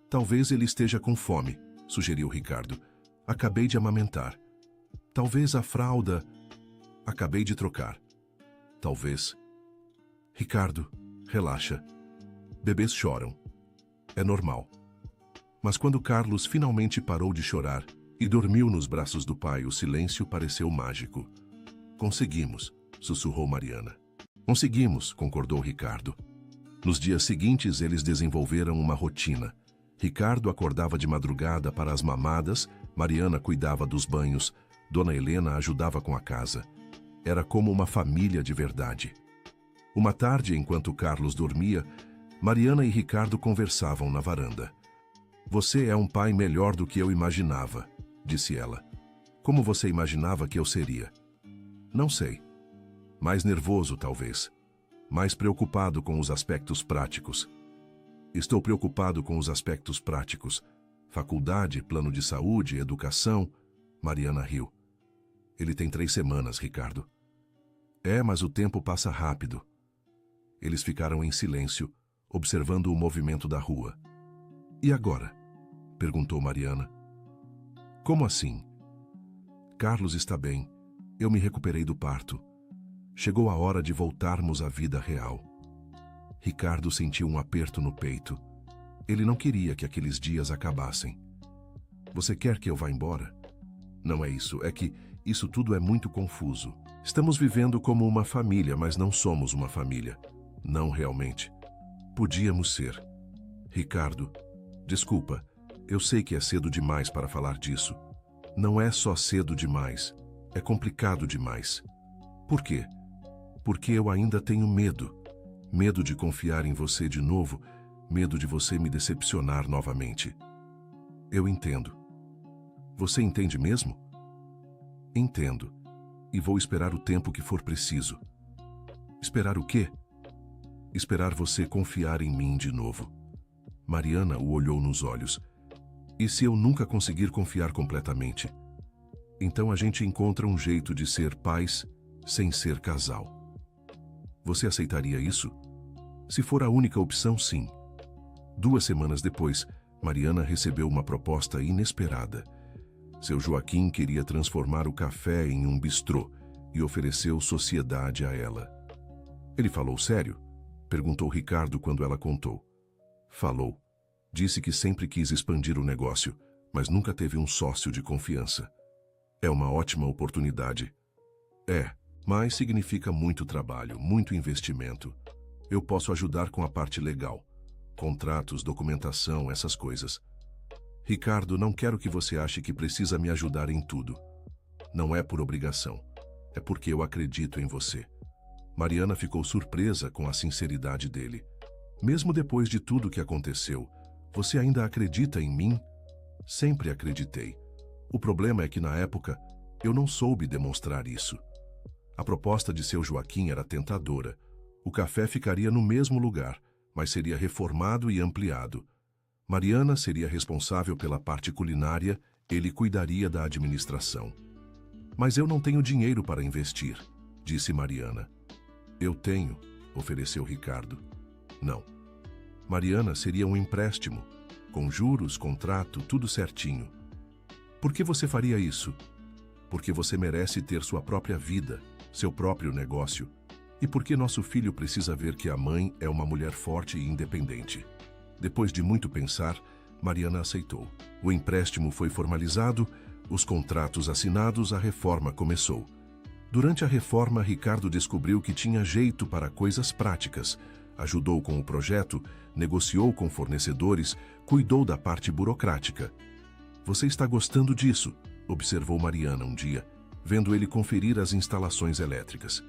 "Talvez ele esteja com fome", sugeriu Ricardo. "Acabei de amamentar." "Talvez a fralda." "Acabei de trocar." "Talvez." "Ricardo, relaxa. Bebês choram. É normal." Mas quando Carlos finalmente parou de chorar e dormiu nos braços do pai, o silêncio pareceu mágico. "Conseguimos", sussurrou Mariana. "Conseguimos", concordou Ricardo. Nos dias seguintes, eles desenvolveram uma rotina. Ricardo acordava de madrugada para as mamadas, Mariana cuidava dos banhos, Dona Helena ajudava com a casa. Era como uma família de verdade. Uma tarde, enquanto Carlos dormia, Mariana e Ricardo conversavam na varanda. "Você é um pai melhor do que eu imaginava", disse ela. "Como você imaginava que eu seria?" "Não sei. Mais nervoso, talvez. Mais preocupado com os aspectos práticos." "Estou preocupado com os aspectos práticos. Faculdade, plano de saúde, educação." Mariana riu. "Ele tem 3 semanas, Ricardo." "É, mas o tempo passa rápido." Eles ficaram em silêncio, observando o movimento da rua. "E agora?" perguntou Mariana. "Como assim?" "Carlos está bem. Eu me recuperei do parto. Chegou a hora de voltarmos à vida real." Ricardo sentiu um aperto no peito. Ele não queria que aqueles dias acabassem. "Você quer que eu vá embora?" "Não é isso, é que isso tudo é muito confuso. Estamos vivendo como uma família, mas não somos uma família. Não realmente. Podíamos ser." "Ricardo, desculpa, eu sei que é cedo demais para falar disso." "Não é só cedo demais, é complicado demais." "Por quê?" "Porque eu ainda tenho medo. Medo de confiar em você de novo, medo de você me decepcionar novamente." "Eu entendo." "Você entende mesmo?" "Entendo. E vou esperar o tempo que for preciso." "Esperar o quê?" "Esperar você confiar em mim de novo." Mariana o olhou nos olhos. "E se eu nunca conseguir confiar completamente?" "Então a gente encontra um jeito de ser pais sem ser casal." "Você aceitaria isso?" "Se for a única opção, sim." 2 semanas depois, Mariana recebeu uma proposta inesperada. Seu Joaquim queria transformar o café em um bistrô e ofereceu sociedade a ela. "Ele falou sério?" perguntou Ricardo quando ela contou. "Falou. Disse que sempre quis expandir o negócio, mas nunca teve um sócio de confiança." "É uma ótima oportunidade." "É, mas significa muito trabalho, muito investimento. Eu posso ajudar com a parte legal. Contratos, documentação, essas coisas." "Ricardo, não quero que você ache que precisa me ajudar em tudo. Não é por obrigação. É porque eu acredito em você." Mariana ficou surpresa com a sinceridade dele. "Mesmo depois de tudo que aconteceu, você ainda acredita em mim?" "Sempre acreditei. O problema é que na época, eu não soube demonstrar isso." A proposta de seu Joaquim era tentadora. O café ficaria no mesmo lugar, mas seria reformado e ampliado. Mariana seria responsável pela parte culinária, ele cuidaria da administração. "Mas eu não tenho dinheiro para investir", disse Mariana. "Eu tenho", ofereceu Ricardo. "Não." Mariana seria um empréstimo, com juros, contrato, tudo certinho. "Por que você faria isso?" "Porque você merece ter sua própria vida, seu próprio negócio. E porque nosso filho precisa ver que a mãe é uma mulher forte e independente." Depois de muito pensar, Mariana aceitou. O empréstimo foi formalizado, Os contratos assinados, a reforma começou. Durante a reforma, Ricardo descobriu que tinha jeito para coisas práticas. Ajudou com o projeto, negociou com fornecedores, cuidou da parte burocrática. "Você está gostando disso?", observou Mariana um dia, vendo ele conferir as instalações elétricas.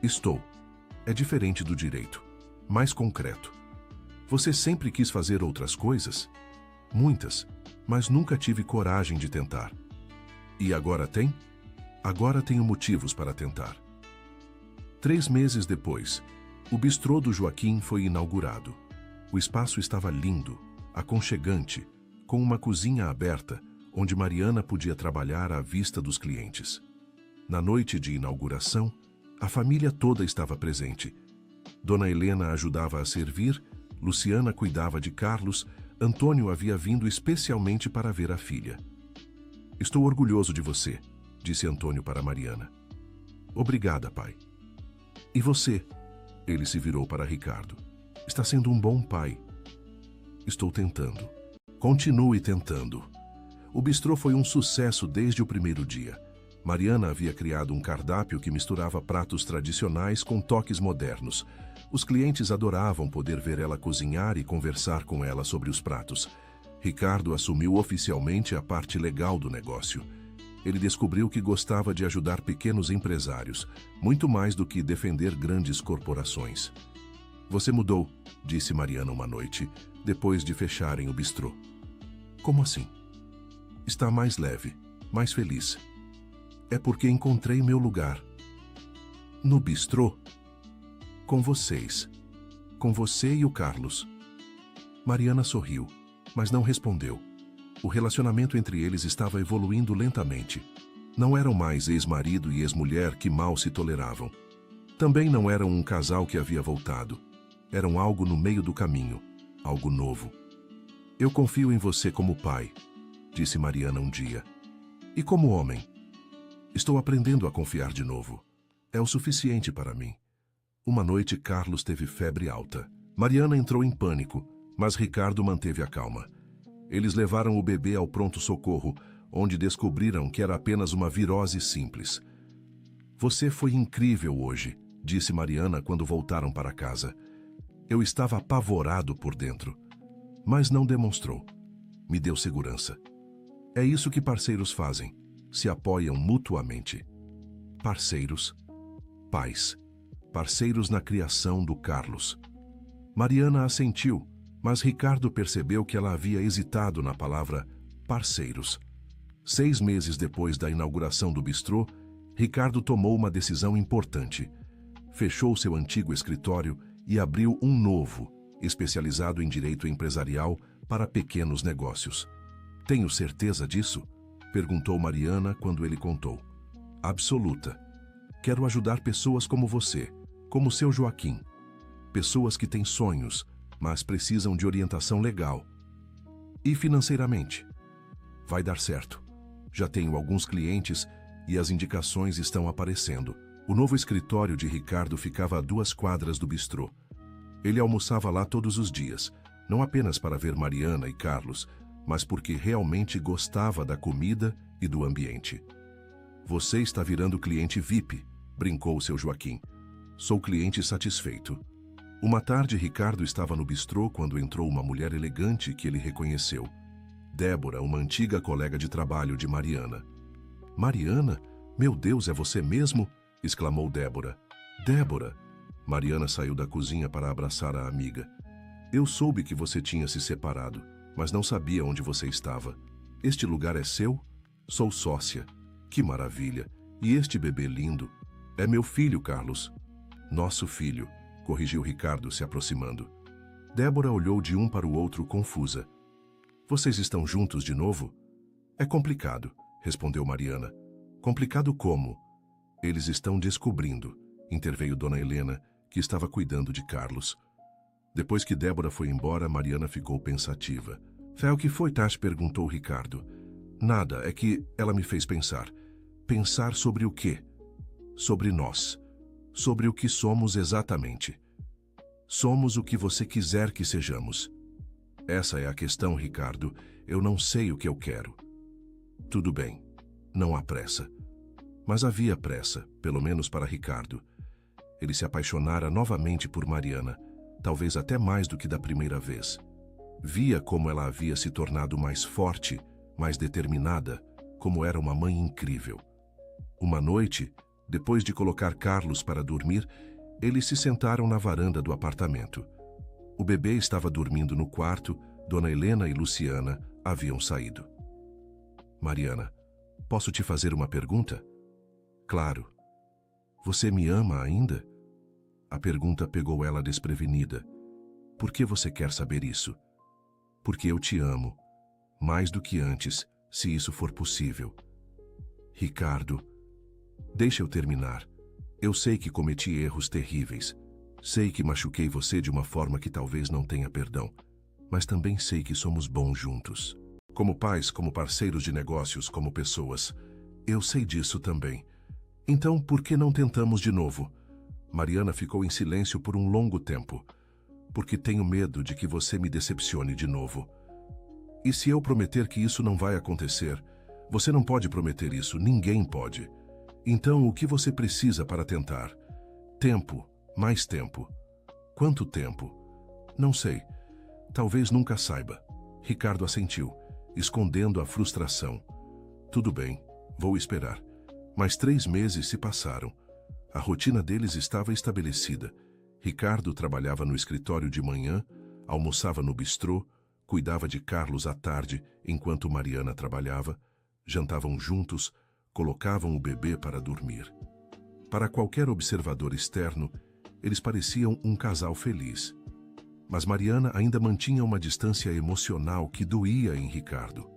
"Estou. É diferente do direito. Mais concreto." "Você sempre quis fazer outras coisas?" "Muitas, mas nunca tive coragem de tentar." "E agora tem?" "Agora tenho motivos para tentar." 3 meses depois, o bistrô do Joaquim foi inaugurado. O espaço estava lindo, aconchegante, com uma cozinha aberta, onde Mariana podia trabalhar à vista dos clientes. Na noite de inauguração, a família toda estava presente. Dona Helena ajudava a servir, Luciana cuidava de Carlos, Antônio havia vindo especialmente para ver a filha. "Estou orgulhoso de você", disse Antônio para Mariana. "Obrigada, pai." "E você?" Ele se virou para Ricardo. "Está sendo um bom pai." "Estou tentando." "Continue tentando." O bistrô foi um sucesso desde o primeiro dia. Mariana havia criado um cardápio que misturava pratos tradicionais com toques modernos. Os clientes adoravam poder ver ela cozinhar e conversar com ela sobre os pratos. Ricardo assumiu oficialmente a parte legal do negócio. Ele descobriu que gostava de ajudar pequenos empresários, muito mais do que defender grandes corporações. "Você mudou", disse Mariana uma noite, depois de fecharem o bistrô. "Como assim?" "Está mais leve, mais feliz." "É porque encontrei meu lugar." "No bistrô?" "Com vocês. Com você e o Carlos." Mariana sorriu, mas não respondeu. O relacionamento entre eles estava evoluindo lentamente. Não eram mais ex-marido e ex-mulher que mal se toleravam. Também não eram um casal que havia voltado. Eram algo no meio do caminho, algo novo. "Eu confio em você como pai", disse Mariana um dia. "E como homem?" "Estou aprendendo a confiar de novo. É o suficiente para mim." Uma noite, Carlos teve febre alta. Mariana entrou em pânico, mas Ricardo manteve a calma. Eles levaram o bebê ao pronto-socorro, onde descobriram que era apenas uma virose simples. "Você foi incrível hoje", disse Mariana quando voltaram para casa. "Eu estava apavorado por dentro." Mas não demonstrou. Me deu segurança. É isso que parceiros fazem. Se apoiam mutuamente. Parceiros, pais. Parceiros na criação do Carlos. Mariana assentiu, mas Ricardo percebeu que ela havia hesitado na palavra parceiros. 6 meses depois da inauguração do bistrô, Ricardo tomou uma decisão importante. Fechou seu antigo escritório e abriu um novo, especializado em direito empresarial para pequenos negócios. "Tenho certeza disso?", perguntou Mariana quando ele contou. "Absoluta. Quero ajudar pessoas como você, como seu Joaquim. Pessoas que têm sonhos, mas precisam de orientação legal. E financeiramente?" "Vai dar certo. Já tenho alguns clientes e as indicações estão aparecendo." O novo escritório de Ricardo ficava a 2 quadras do bistrô. Ele almoçava lá todos os dias, não apenas para ver Mariana e Carlos, mas porque realmente gostava da comida e do ambiente. "Você está virando cliente VIP", brincou seu Joaquim. "Sou cliente satisfeito." Uma tarde, Ricardo estava no bistrô quando entrou uma mulher elegante que ele reconheceu. Débora, uma antiga colega de trabalho de Mariana. "Mariana? Meu Deus, é você mesmo?", exclamou Débora. "Débora!" Mariana saiu da cozinha para abraçar a amiga. "Eu soube que você tinha se separado, mas não sabia onde você estava. Este lugar é seu?" "Sou sócia." "Que maravilha! E este bebê lindo?" "É meu filho, Carlos." "Nosso filho", corrigiu Ricardo, se aproximando. Débora olhou de um para o outro confusa. "Vocês estão juntos de novo?" "É complicado", respondeu Mariana. "Complicado como?" "Eles estão descobrindo", interveio Dona Helena, que estava cuidando de Carlos. Depois que Débora foi embora, Mariana ficou pensativa. "Fé, o que foi, Tati?", perguntou Ricardo. "Nada, é que ela me fez pensar." "Pensar sobre o quê?" "Sobre nós. Sobre o que somos exatamente." "Somos o que você quiser que sejamos." "Essa é a questão, Ricardo. Eu não sei o que eu quero." "Tudo bem. Não há pressa. Mas havia pressa, pelo menos para Ricardo. Ele se apaixonara novamente por Mariana, talvez até mais do que da primeira vez. Via como ela havia se tornado mais forte, mais determinada, como era uma mãe incrível. Uma noite, depois de colocar Carlos para dormir, eles se sentaram na varanda do apartamento. O bebê estava dormindo no quarto, Dona Helena e Luciana haviam saído. Mariana, posso te fazer uma pergunta? Claro. Você me ama ainda? A pergunta pegou ela desprevenida. Por que você quer saber isso? Porque eu te amo, mais do que antes, se isso for possível. Ricardo, deixa eu terminar. Eu sei que cometi erros terríveis. Sei que machuquei você de uma forma que talvez não tenha perdão. Mas também sei que somos bons juntos. Como pais, como parceiros de negócios, como pessoas. Eu sei disso também. Então, por que não tentamos de novo? Mariana ficou em silêncio por um longo tempo. Porque tenho medo de que você me decepcione de novo. E se eu prometer que isso não vai acontecer? Você não pode prometer isso, ninguém pode. Então, o que você precisa para tentar? Tempo, mais tempo. Quanto tempo? Não sei. Talvez nunca saiba. Ricardo assentiu, escondendo a frustração. Tudo bem, vou esperar. Mas 3 meses se passaram. A rotina deles estava estabelecida. Ricardo trabalhava no escritório de manhã, almoçava no bistrô, cuidava de Carlos à tarde enquanto Mariana trabalhava, jantavam juntos, colocavam o bebê para dormir. Para qualquer observador externo, eles pareciam um casal feliz. Mas Mariana ainda mantinha uma distância emocional que doía em Ricardo.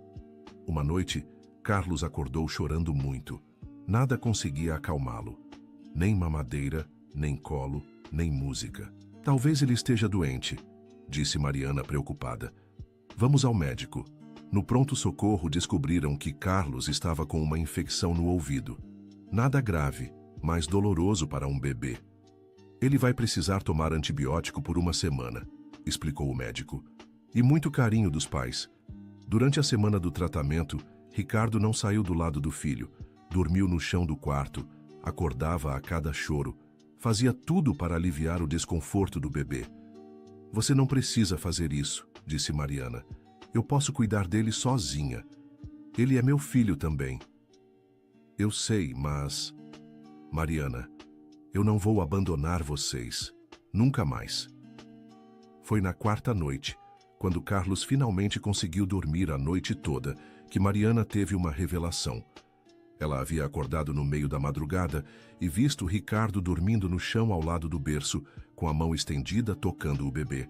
Uma noite, Carlos acordou chorando muito. Nada conseguia acalmá-lo. Nem mamadeira, nem colo, nem música. Talvez ele esteja doente, disse Mariana preocupada. Vamos ao médico. No pronto-socorro descobriram que Carlos estava com uma infecção no ouvido. Nada grave, mas doloroso para um bebê. Ele vai precisar tomar antibiótico por 1 semana, explicou o médico. E muito carinho dos pais. Durante a semana do tratamento, Ricardo não saiu do lado do filho. Dormiu no chão do quarto, acordava a cada choro, fazia tudo para aliviar o desconforto do bebê. Você não precisa fazer isso, disse Mariana. Eu posso cuidar dele sozinha. Ele é meu filho também. Eu sei, mas... Mariana, eu não vou abandonar vocês. Nunca mais. Foi na 4ª noite, quando Carlos finalmente conseguiu dormir a noite toda, que Mariana teve uma revelação. Ela havia acordado no meio da madrugada e visto Ricardo dormindo no chão ao lado do berço, com a mão estendida tocando o bebê.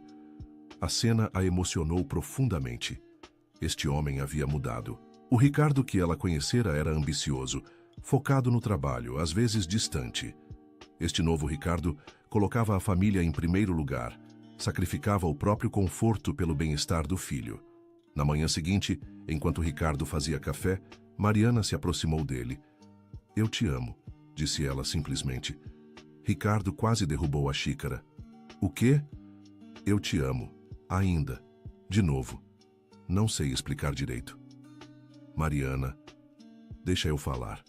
A cena a emocionou profundamente. Este homem havia mudado. O Ricardo que ela conhecera era ambicioso, focado no trabalho, às vezes distante. Este novo Ricardo colocava a família em primeiro lugar, sacrificava o próprio conforto pelo bem-estar do filho. Na manhã seguinte, enquanto Ricardo fazia café, Mariana se aproximou dele. Eu te amo, disse ela simplesmente. Ricardo quase derrubou a xícara. O quê? Eu te amo. Ainda. De novo. Não sei explicar direito. Mariana, deixa eu falar.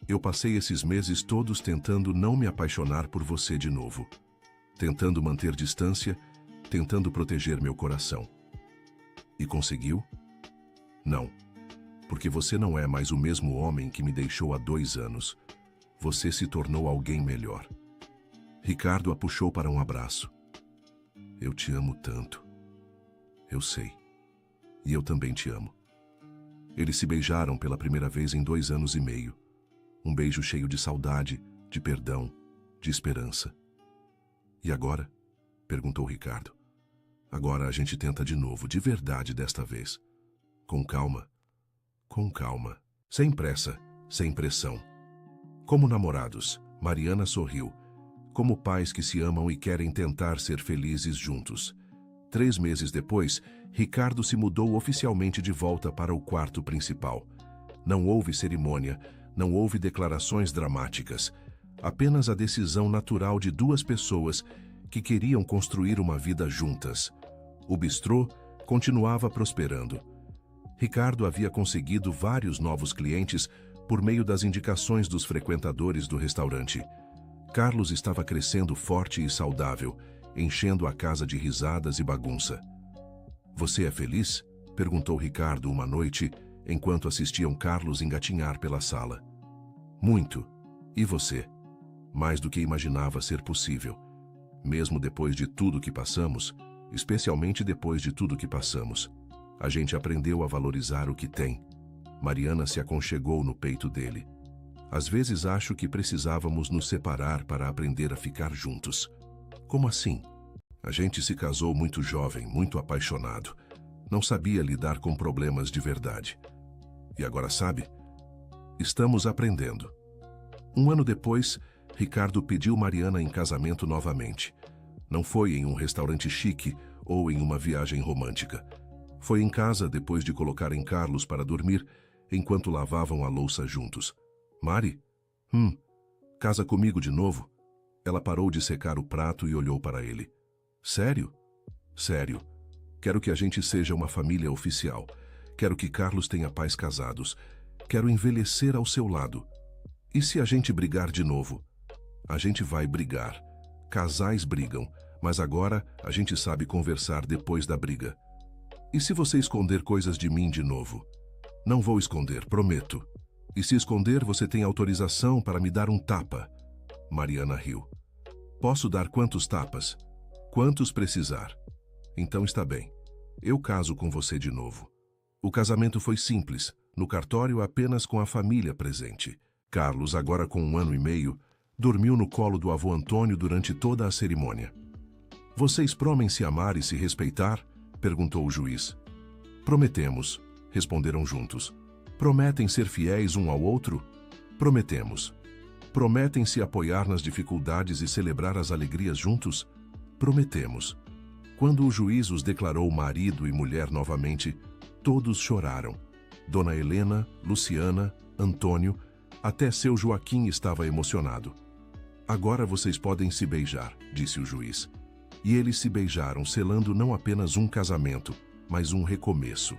Eu passei esses meses todos tentando não me apaixonar por você de novo. Tentando manter distância, tentando proteger meu coração. E conseguiu? Não. Porque você não é mais o mesmo homem que me deixou há 2 anos. Você se tornou alguém melhor. Ricardo a puxou para um abraço. Eu te amo tanto. Eu sei. E eu também te amo. Eles se beijaram pela primeira vez em 2 anos e meio. Um beijo cheio de saudade, de perdão, de esperança. E agora? Perguntou Ricardo. Agora a gente tenta de novo, de verdade desta vez. Com calma. Com calma. Sem pressa, sem pressão. Como namorados, Mariana sorriu. Como pais que se amam e querem tentar ser felizes juntos. 3 meses depois, Ricardo se mudou oficialmente de volta para o quarto principal. Não houve cerimônia, não houve declarações dramáticas. Apenas a decisão natural de 2 pessoas que queriam construir uma vida juntas. O bistrô continuava prosperando. Ricardo havia conseguido vários novos clientes por meio das indicações dos frequentadores do restaurante. Carlos estava crescendo forte e saudável, enchendo a casa de risadas e bagunça. "Você é feliz?" perguntou Ricardo uma noite, enquanto assistiam Carlos engatinhar pela sala. "Muito. E você?" "Mais do que imaginava ser possível. Mesmo depois de tudo que passamos, especialmente depois de tudo que passamos, a gente aprendeu a valorizar o que tem." Mariana se aconchegou no peito dele. "Às vezes acho que precisávamos nos separar para aprender a ficar juntos." "Como assim?" "A gente se casou muito jovem, muito apaixonado. Não sabia lidar com problemas de verdade. E agora sabe? Estamos aprendendo." Um ano depois, Ricardo pediu Mariana em casamento novamente. Não foi em um restaurante chique ou em uma viagem romântica. Foi em casa depois de colocarem Carlos para dormir, enquanto lavavam a louça juntos. "Mari? Casa comigo de novo?" Ela parou de secar o prato e olhou para ele. "Sério?" "Sério. Quero que a gente seja uma família oficial. Quero que Carlos tenha pais casados. Quero envelhecer ao seu lado. E se a gente brigar de novo?" "A gente vai brigar. Casais brigam, mas agora a gente sabe conversar depois da briga." "E se você esconder coisas de mim de novo?" "Não vou esconder, prometo." "E se esconder, você tem autorização para me dar um tapa?" Mariana riu. "Posso dar quantos tapas?" "Quantos precisar." "Então está bem. Eu caso com você de novo." O casamento foi simples, no cartório apenas com a família presente. Carlos, agora com 1 ano e meio, dormiu no colo do avô Antônio durante toda a cerimônia. "Vocês prometem se amar e se respeitar?" perguntou o juiz. "Prometemos", responderam juntos. "Prometem ser fiéis um ao outro?" "Prometemos." "Prometem se apoiar nas dificuldades e celebrar as alegrias juntos?" "Prometemos." Quando o juiz os declarou marido e mulher novamente, todos choraram. Dona Helena, Luciana, Antônio, até seu Joaquim estava emocionado. "Agora vocês podem se beijar", disse o juiz. E eles se beijaram, selando não apenas um casamento, mas um recomeço.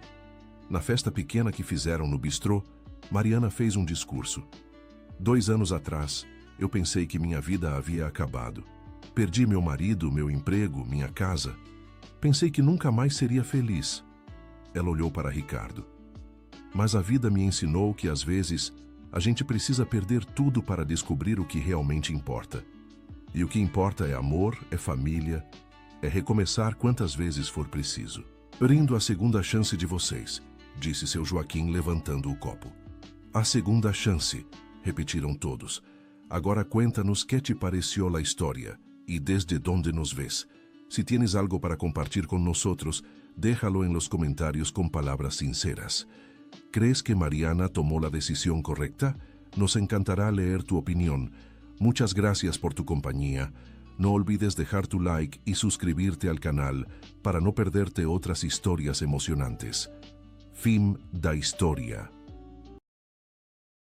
Na festa pequena que fizeram no bistrô, Mariana fez um discurso. "2 anos atrás, eu pensei que minha vida havia acabado. Perdi meu marido, meu emprego, minha casa. Pensei que nunca mais seria feliz." Ela olhou para Ricardo. "Mas a vida me ensinou que, às vezes, a gente precisa perder tudo para descobrir o que realmente importa. E o que importa é amor, é família, é recomeçar quantas vezes for preciso." "Brindo a segunda chance de vocês", disse seu Joaquim, levantando o copo. "A segunda chance", repetiram todos. "Agora cuéntanos que te pareció la historia y desde dónde nos ves. Si tienes algo para compartir con nosotros, déjalo en los comentarios con palabras sinceras. ¿Crees que Mariana tomó la decisión correcta? Nos encantará leer tu opinión. Muchas gracias por tu compañía. No olvides dejar tu like y suscribirte al canal para no perderte otras historias emocionantes. Fin da historia.